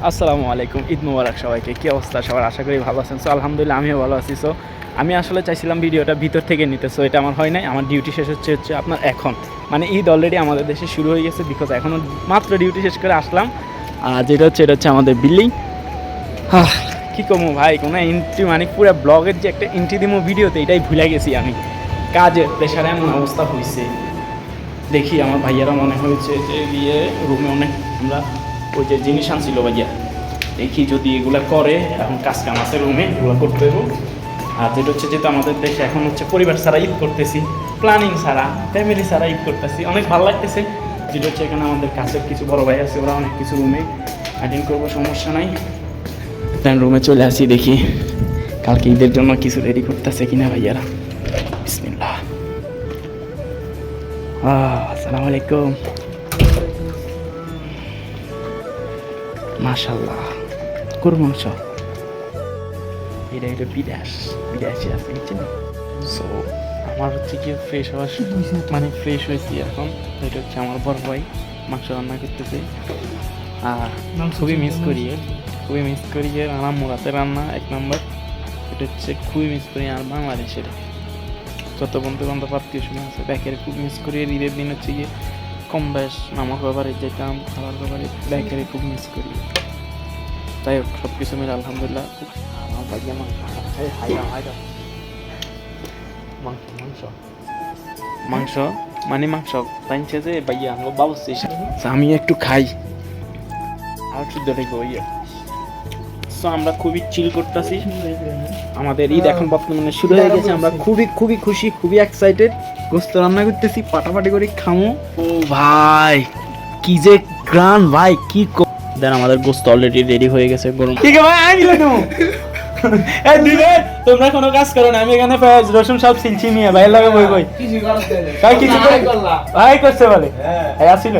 আসসালামু আলাইকুম, ঈদ মুবারক সবাইকে। কী অবস্থা সবার? আশা করি ভালো আছেন। সো আলহামদুলিল্লাহ আমিও ভালো আছি। সো আমি আসলে চাইছিলাম ভিডিওটা ভিতর থেকে নিতে, সো এটা আমার হয় নাই। আমার ডিউটি শেষ হচ্ছে আপনার এখন, মানে ঈদ অলরেডি আমাদের দেশে শুরু হয়ে গেছে, বিকজ এখনও মাত্র ডিউটি শেষ করে আসলাম। আর যেটা হচ্ছে আমাদের বিল্ডিং। কী কমো ভাই, কোনো এন্ট্রি মানে পুরো ব্লগের যে একটা এন্ট্রি দিমো ভিডিওতে, এটাই ভুলে গেছি আমি। কাজের প্রেশারে এমন অবস্থা হয়েছে। দেখি আমার ভাইয়ারা মনে হয়েছে যে গিয়ে রুমে অনেক আমরা ওই যে জিনিস আনছিল ভাইয়া, দেখি যদি এগুলো করে। এখন কাজ কাম আছে রুমে, এগুলো করতে হবে। আর যেটা হচ্ছে যেহেতু আমাদের দেশে এখন হচ্ছে পরিবার ছাড়া ঈদ করতেছি, প্ল্যানিং ছাড়া, ফ্যামিলি ছাড়া ঈদ করতেছি, অনেক ভালো লাগতেছে। যেটা হচ্ছে এখানে আমাদের কাছের কিছু বড় ভাই আছে, ওরা অনেক কিছু রুমে অ্যাটেন্ড করবো, সমস্যা নাই। দেন রুমে চলে আসি, দেখি কালকে ঈদের জন্য কিছু রেডি করতেছে কিনা ভাইয়ারা। বিসমিল্লাহ। আসসালামু আলাইকুম। মাশাল্লাহ, গরু মাংস। এটা বিদেশি আছে, বুঝছেন? সো আমার হচ্ছে কি ফ্রেশ হওয়ার মানে ফ্রেশ হয়েছি এখন। এটা হচ্ছে আমার বড় ভাই মাংস রান্না করতেছে। আর খুবই মিস করি রান্না, মোরাতে রান্না এক নম্বর। এটা হচ্ছে খুবই মিস করি। আর বাংলাদেশের যত বন্ধু বান্ধব আত্মীয় স্বজন আছে ব্যাকের খুব মিস করি। ঈদের দিন হচ্ছে গিয়ে কম বেশ নামার ব্যাপারে যেতাম, খাবার ব্যাপারে ব্যাকেরে খুব মিস করি। তাই হোক, সব কিছু মিলে আলহামদুলিল্লাহ খুব আমার ভাইয়া মাংস মানে মাংস টাইনছে যে ভাইয়া আমার বাবুসি। আমি একটু খাই আর শুদ্ধ দেখবো ভাইয়া। সো আমরা খুবই চিল করতেছি। আমাদের ঈদ এখন বর্তমানে শুরু হয়ে গেছে। আমরা খুবই খুশি, খুবই এক্সাইটেড। গোস্ত রান্না করতেছি, পাটাপাটি করে খামো। ও ভাই কি যে গ্রান ভাই, কি দেন আমাদের গোস্ত অলরেডি রেডি হয়ে গেছে। গরম ঠিক আছে ভাই, আই দিলে তুমি এই দিলে তোমরা কোনো কাজ করো না। আমি এখানে পেঁয়াজ রসুন সব ছিলছি নিয়ে ভাই লাগে বই কিছু করতে ভাই কিছু ভাই করতে বলে এই আসিল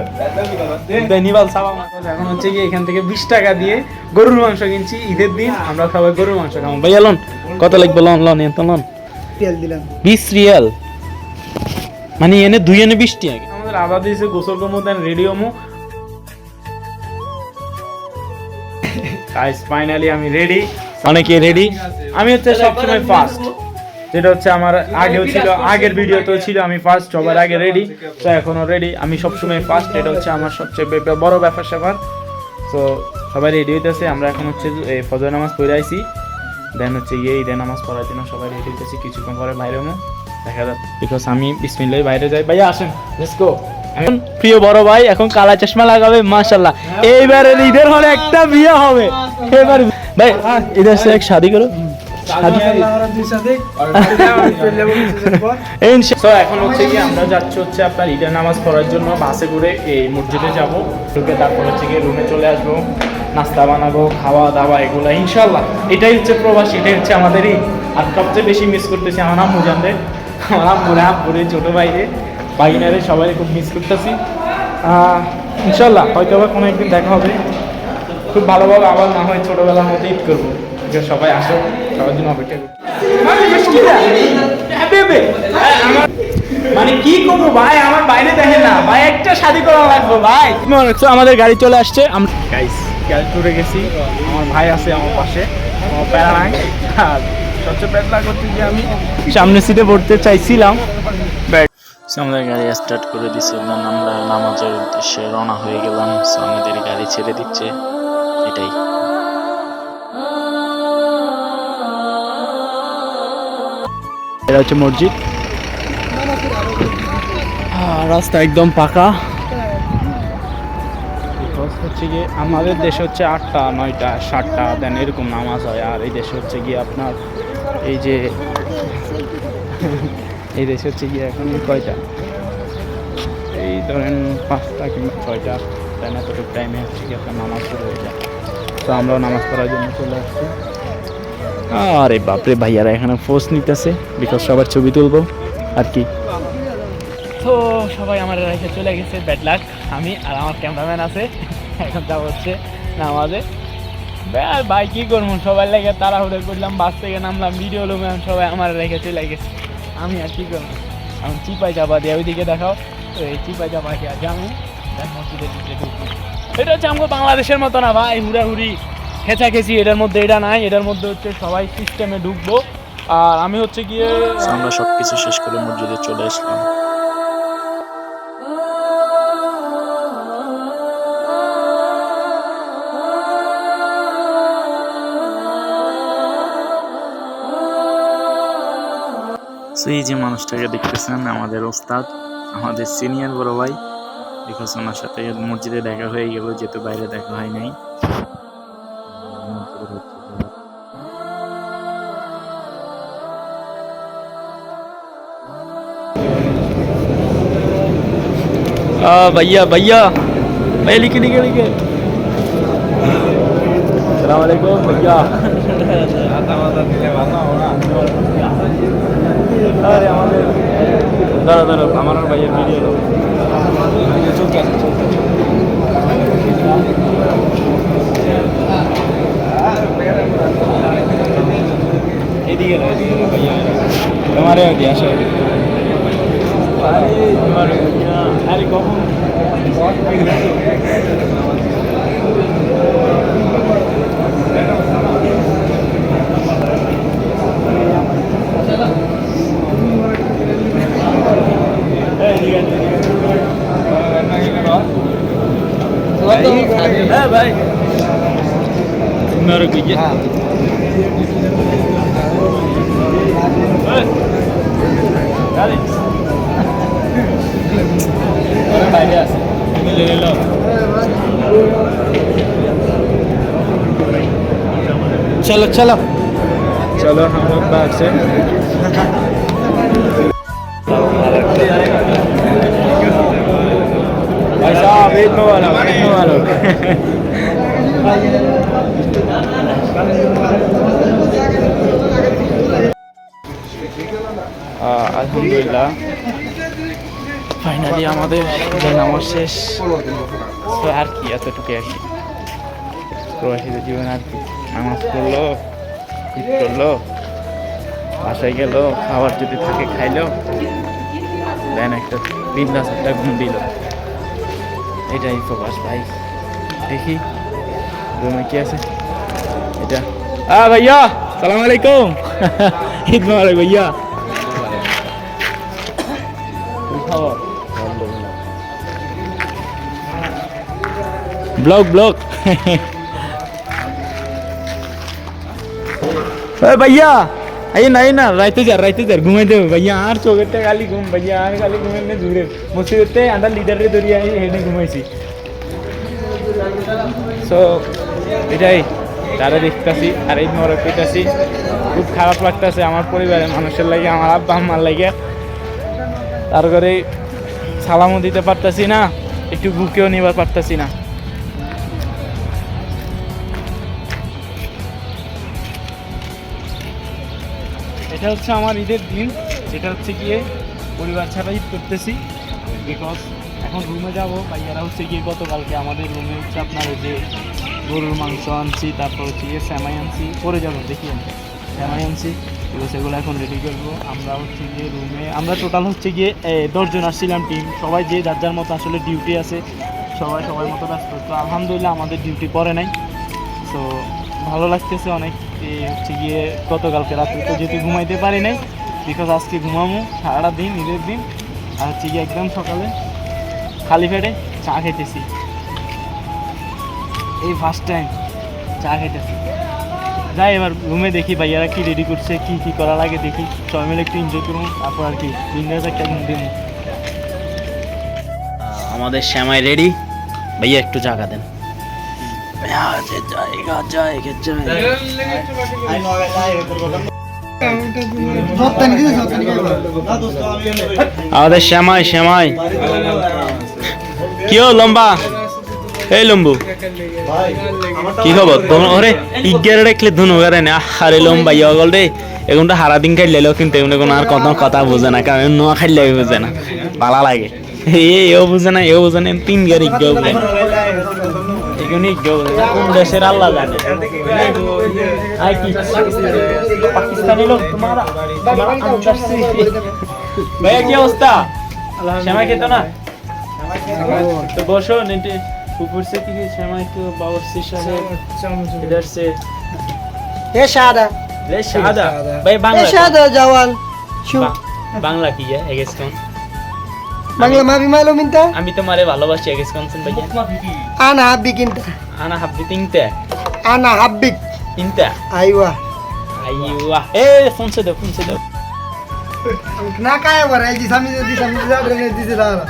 নিবাল সাবা। এখন হচ্ছে কি এখান থেকে 20 টাকা দিয়ে গরুর মাংস কিনছি ঈদের দিন। আমরা সবাই গরুর মাংস খাবো। ভাইয়া লোন কত লাগবে? লোন তেল দিলাম 20 রিয়াল, মানে এনে 2 এনে 20 টাকা। আমাদের আদা দিয়েছে, গোসল করবো, দেন রেডি হবো। গাইস ফাইনালি আমি রেডি। অনেকে রেডি, আমি হচ্ছে সবসময় ফার্স্ট। যেটা হচ্ছে আমার আগেও ছিল, আগের ভিডিওতেও ছিল আমি ফার্স্ট, সবার আগে রেডি। তো এখনও রেডি, আমি সবসময় ফার্স্ট। এটা হচ্ছে আমার সবচেয়ে বড় ব্যাপার স্যাপার। তো সবাই রেডি হইতেছে। আমরা এখন হচ্ছে ফজর নামাজ পড়ে আইছি, দেন হচ্ছে গিয়ে ঈদের নামাজ পড়ার জন্য সবাই রেডি হইতেছি। কিছুক্ষণ পরে বাইরে হবো, দেখা যাচ্ছে। বিকজ আমি বিসমিল্লাহ বাইরে যাই। ভাইয়া আসেন, লেটস গো। এখন প্রিয় বড় ভাই এখন কালা চশমা লাগাবে, মাশাআল্লাহ। এইবারে ঈদের হলে একটা বিয়ে হবে। এবার ভাই ঈদের সে এক শাদি করো। এখন হচ্ছে কি আমরা যাচ্ছি হচ্ছে আপনার ঈদের নামাজ পড়ার জন্য বাসে করে এই মসজিদে যাবো। ঢুকে তারপর হচ্ছে গিয়ে রুমে চলে আসবো, নাস্তা বানাবো, খাওয়া দাওয়া এগুলো ইনশাল্লাহ। এটাই হচ্ছে প্রবাসী, এটাই হচ্ছে আমাদের ঈদ। আর সবচেয়ে বেশি মিস করতেছি আমার আম্মু জানদের, আমার আম্মুরে ছোটো ভাইরে ভাগিনারে সবাই খুব মিস করতেছি। ইনশাল্লাহ হয়তো আবার কোনো একদিন দেখা হবে খুব ভালোভাবে, আবার না হয় ছোটোবেলার মতো ঈদ করবো। সবাই আসো, সবার জন্য অপেক্ষা করবো। মানে কি করবো ভাই, আমার বাইরে দেখে না ভাই, একটা শাদি করা লাগবে ভাই। আমাদের গাড়ি চলে আসছে, আমরা গাড়ি টুরে গেছি। আমার ভাই আছে আমার পাশে, আমার প্যারা নাই। আর সবচেয়ে প্যারা করতে গিয়ে আমি সামনে সিটে পড়তে চাইছিলাম। আমাদের গাড়ি স্টার্ট করে দিচ্ছে, আমরা নামাজের উদ্দেশ্যে রওনা হয়ে গেলাম। আমাদের গাড়ি ছেড়ে দিচ্ছে, এটাই। এটা হচ্ছে মসজিদ, রাস্তা একদম পাকা। হচ্ছে গিয়ে আমাদের দেশে হচ্ছে 8টা 9টা 7টা দেন এরকম নামাজ হয়। আর এই দেশে হচ্ছে গিয়ে আপনার এই যে এই দেশে হচ্ছে গিয়ে এখন কয়টা, এই ধরেন 5টা কিংবা 6টা, তাই না? এতটুকু টাইমে হচ্ছে কি আপনার নামাজ শুরু হয়ে যায়। তো আমরাও নামাজ পড়ার জন্য চলে আসছি। আরে বাপরে ভাইয়ারা এখানে পোস্ট নিতেছে, বিকজ সবার ছবি তুলবো আর কি। তো সবাই আমার রেখে চলে গেছে, ব্যাড লাক। আমি আর আমার ক্যামেরাম্যান আছে, এখন যাবো হচ্ছে নামাজে। ভাই কি করবো, সবাই লেগে তাড়াহুড়ো করলাম, বাস থেকে নামলাম, ভিডিও লোক সবাই আমার রেখে চলে গেছে। আমি আর কি করবো, এখন চিপাই চাপা দিয়ে ওইদিকে দেখাও। তো এই চিপাই চাপা খেয়ে আছে আমি মসজিদের দিকে ঢুকি। এটা হচ্ছে আমাকে বাংলাদেশের মতো না ভাই, হুড়াহুড়ি খেঁচাখেঁচি এটার মধ্যে এটা নাই, এটার মধ্যে হচ্ছে সবাই সিস্টেমে ঢুকবো। আর আমি হচ্ছে গিয়ে আমরা সবকিছু শেষ করে মসজিদে চলে আসলাম। এই যে মানুষটাকে দেখতেছেন আমাদের ওস্তাদ, আমাদের সিনিয়র বড় ভাই, বিকজ ওনার সাথে মসজিদে দেখা হয়ে গেল, যেহেতু বাইরে দেখা হয় নাই। भैया भैया भैया लिखे लिखे लिखे अस्सलाम वालेकुम भैया। अरे আমাদের দাঁড়া দাঁড়া আমার আর ভাইয়ের ভিডিও লো এদিকে লো ভাইয়া তোমারে দিয়ে আসো। আরে তোমারে ভাইয়া আরে কখন भाई मेरे को ये चलो चलो चलो हम लोग बाहर से भाई साहब ईद मुबारक ईद मुबारक। আলহামদুলিল্লাহ ফাইনালি আমাদের নামাজ শেষ। তো আর কি এতটুকু আর কি প্রবাসীদের জীবন আর কি, নামাজ পড়লো, ঈদ করলো, বাসায় গেল, খাবার যদি থাকে খাইলো, দেন একটা বিন্দাস একটা ঘুম দিল। এটাই প্রবাস ভাই। দেখি রুমে কি আছে এটা। ভাইয়া সালাম আলাইকুম ঈদ মুবারক ভাইয়া। ब्लॉग ब्लॉग भैया आइए ना आइए ना राइते जार घुमाई दे भैया आर चौकते खाली घूम भैया आर खाली घुमे दूरे मस्जिदते आंदा लीडर रे दरिया हेने घुमाইছি। সো এটাই তারা দেখতেছি আর এই মরক পেতেছি, খুব খারাপ লাগতেছে আমার পরিবারের মানুষের লাগে, আমার আব্বা আম্মার লাগে। তারপরে সালামও দিতে পারতেছি না, একটু বুকেও নিবার পারতেছি না। এটা হচ্ছে আমার ঈদের দিন, যেটা হচ্ছে গিয়ে পরিবার ছাড়া ঈদ করতেছি। বিকজ এখন রুমে যাবো, ভাইয়ারা হচ্ছে গিয়ে গতকালকে আমাদের রুমে হচ্ছে আপনার ওই যে গরুর মাংস আনছি, তারপর হচ্ছে গিয়ে স্যামাই আনছি, পরে যাবো দেখি স্যামাই আনছি, এগুলো সেগুলো এখন রেডি করবো। আমরা হচ্ছে গিয়ে রুমে আমরা টোটাল হচ্ছে গিয়ে 10 জন আসছিলাম টিম, সবাই যে যার যার মতো আসলে ডিউটি আছে, সবাই সবার মতো ব্যস্ত। তো আলহামদুলিল্লাহ আমাদের ডিউটি পড়ে নাই, তো ভালো লাগতেছে অনেক। হচ্ছে গিয়ে গতকালকে রাত্রে তো যেহেতু ঘুমাইতে পারি নাই, বিকজ আজকে ঘুমামো সারাটা দিন ঈদের দিন। আর হচ্ছে গিয়ে একদম সকালে খালি পেটে চা খেতেছি, এই ফার্স্ট টাইম চা খেতেছি। যাই এবার রুমে দেখি ভাইয়ারা কি রেডি করছে, কি কি করা লাগে দেখি, সবাই মিলে একটু এনজয় করুন, তারপর আর কি বিন্দাস একটা ঘুম দিন। আমাদের শ্যামাই রেডি, ভাইয়া একটু জায়গা দেন। আমাদের শ্যামাই শ্যামাই কি লম্বা, এই লম্বু কি খবর? ওরে ইগারে দেখলে ধুনু গারে না আরে লম্বা ইয়া গল রে, এগুনটা হারা দিন খাইলে কিন্তু এগুলো কোনো আর কত কথা বোঝে না, কারণ নোয়া খাইলে বোঝে না, ভালো লাগে। এও বুঝে না, এও বুঝে না, 3 গাড়ি গেও বুঝে এগুনি গেও কোন দেশের আল্লাহ জানে। আই কি পাকিস্তানি লোক তোমারা আন্দাজ সে ভাইয়া কি অবস্থা? শ্যামা খেতো না তো বসো, ऊपर से कि समय के बावर्ची साहब इधर से ये शादा ले शादा भाई ये बांग्ला शादा जवान शु बांग्ला की है एगेस कौन বাংলা মাবি মালুম ইনতা আমি তোমারে ভালোবাসি এগেস কौन सुन भैया আনা হাব্বিক ইনতা انا حبيت انت আনা হাব্বিক انت আইওয়া ايوه ايه फोन से दो না কায় বড় এই দিসামি দিসামি জাডরে নে দিতে দাঁড়া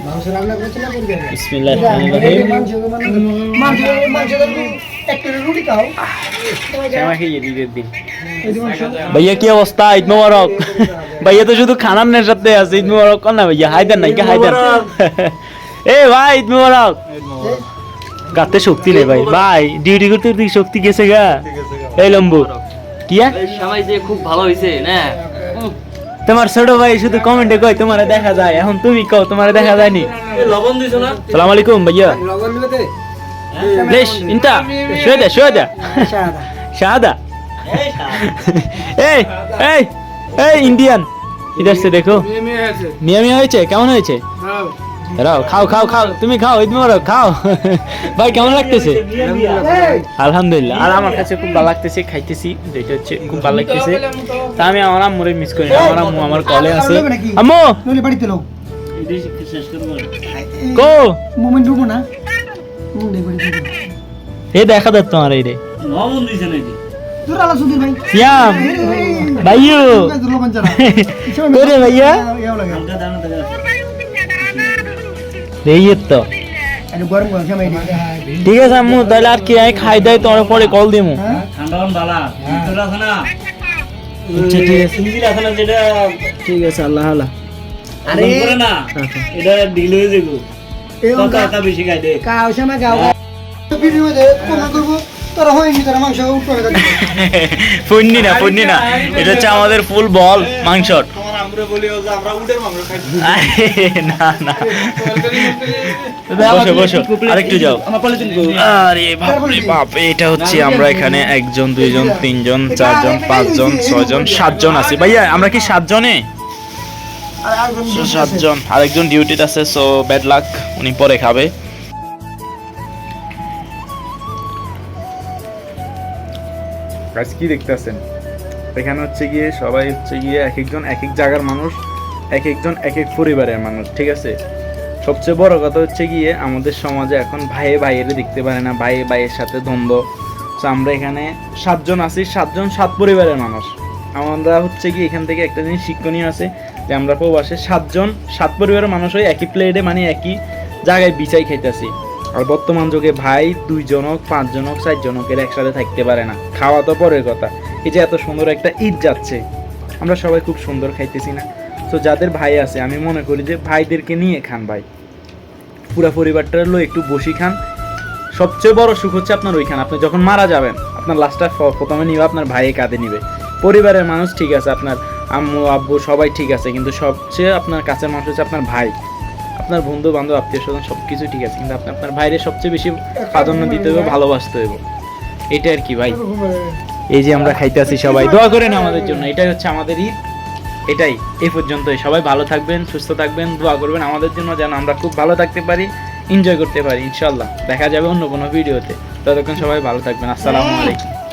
মাংস রান্না করতে না করবে بسم الله الرحمن الرحيم মাংস মাংস একটা রুটি খাও क्षमा कीजिए ঈদের দিন ভাইয়া কি অবস্থা? ঈদ মোবারক। ভাইয়া তো শুধু খানার নেশাতে আছে। ঈদ মোবারক কর না ভাইয়া, হায়দার নাই হায়দার। এ ভাই ঈদ মোবারক। গাতে শক্তি নেই ভাই, ভাই ডিউটি করতে করতে শক্তি গেছে গা। এই লম্বু কি সবাই যে খুব ভালো হয়েছে না তোমার ছোট ভাই শুধু কমেন্টে কয় তোমারে দেখা যায়, এখন তুমি কও তোমারে দেখা যায়নি। লবণ দিছো না সালাম আলাইকুম ভাইয়া। লগন নিতে ليش انت شو ده শাদা शादा এই এই এই ইন্ডিয়ান इधर से देखो মিয়া মিয়া হয়েছে, কেমন হয়েছে? রাও খাও খাও খাও, তুমি খাও, ঈদ মোবারক খাও। ভাই কেমন লাগতেছে? আলহামদুলিল্লাহ। আর আমার কাছে খুব ভালো লাগতেছে, খাইতেছি যেটা হচ্ছে খুব ভালো লাগতেছে। তা আমি আমার আম্মুরে মিস করি না, আমার আম্মু আমার কলে আছে। আম্মু নলে বাড়িতে লও কো মোমেন্ট রুকো না মুন্ডে বাড়িতে এ দেখা দাও তোমার এই রে লবণ দিছে নাকি দূর আলা সুধীর ভাই সিয়াম ভাইয়ো লবণ চারা করে ভাইয়া ইয়াও লাগে এই তো আরে গরম গরম খাই দি ঠিক আছে আম্মু, তাহলে আর কি আই খাই দাই তোমার পরে কল দিমু। ঠান্ডা বালা ভিতরে আছে না আচ্ছা ঠিক আছে সিঙ্গিল আছে না যেটা ঠিক আছে, আল্লাহ আল্লাহ। আরে করে না এটা ডিল হয়ে যাবে এই কত টাকা বেশি খাই দে কাও সময় গাও ভিডিও দে কমেন্ট করব তোরা হয়নি তোরা মাংস উঠে যাবে পুন্নি না এটা হচ্ছে আমাদের ফুল বল মাংস। না না বসো আরেকটু যাও। আরে বাপরে বাপ, এটা হচ্ছে আমরা এখানে 1 জন 2 জন 3 জন 4 জন 5 জন 6 জন 7 জন আছি। ভাইয়া আমরা কি 7 জনে? 7 জন। আরেকজন ডিউটিতে আছে, সো ব্যাড লাক, উনি পরে খাবে। গাছ কি দেখতেছেন এখানে হচ্ছে গিয়ে সবাই হচ্ছে গিয়ে এক একজন এক এক জায়গার মানুষ, এক একজন এক এক পরিবারের মানুষ, ঠিক আছে। সবচেয়ে বড় কথা হচ্ছে গিয়ে আমাদের সমাজে এখন ভাইয়ে ভাইয়ের দেখতে পারে না, ভাই ভাইয়ের সাথে দ্বন্দ্ব। তো আমরা এখানে 7 জন আছি, 7 জন 7 পরিবারের মানুষ। আমরা হচ্ছে গিয়ে এখান থেকে একটা জিনিস শিক্ষণীয় আছে যে আমরা প্রবাসে 7 জন 7 পরিবারের মানুষ হয়ে একই প্লেটে মানে একই জায়গায় বিছাই খাইতেছি। আর বর্তমান যুগে ভাই 2 জন হোক 5 জন হোক 4 জন হোক এর একসাথে থাকতে পারে না, খাওয়া তো পরের কথা। এই যে এত সুন্দর একটা ঈদ যাচ্ছে, আমরা সবাই খুব সুন্দর খাইতেছি না। তো যাদের ভাই আছে আমি মনে করি যে ভাইদেরকে নিয়ে খান ভাই, পুরা পরিবারটা লো একটু বসি খান। সবচেয়ে বড় সুখ হচ্ছে আপনার ওইখানে, আপনি যখন মারা যাবেন আপনার লাশটা প্রথমে নিবে আপনার ভাইয়ে কাঁধে নিবে। পরিবারের মানুষ ঠিক আছে, আপনার আম্মু আব্বু সবাই ঠিক আছে, কিন্তু সবচেয়ে আপনার কাছের মানুষ হচ্ছে আপনার ভাই। আপনার বন্ধু বান্ধব আত্মীয় স্বজন সব কিছু ঠিক আছে, কিন্তু আপনি আপনার ভাইরে সবচেয়ে বেশি প্রাধান্য দিতে হবে, ভালোবাসতে হবে। এটা আর কি ভাই। এই যে আমরা খাইতে আছি, সবাই দোয়া করেন আমাদের জন্য। এটাই হচ্ছে আমাদের ঈদ, এটাই এই পর্যন্তই। সবাই ভালো থাকবেন, সুস্থ থাকবেন, দোয়া করবেন আমাদের জন্য যেন আমরা খুব ভালো থাকতে পারি, এনজয় করতে পারি। ইনশাল্লাহ দেখা যাবে অন্য কোনো ভিডিওতে। ততক্ষণ সবাই ভালো থাকবেন। আসসালামু আলাইকুম।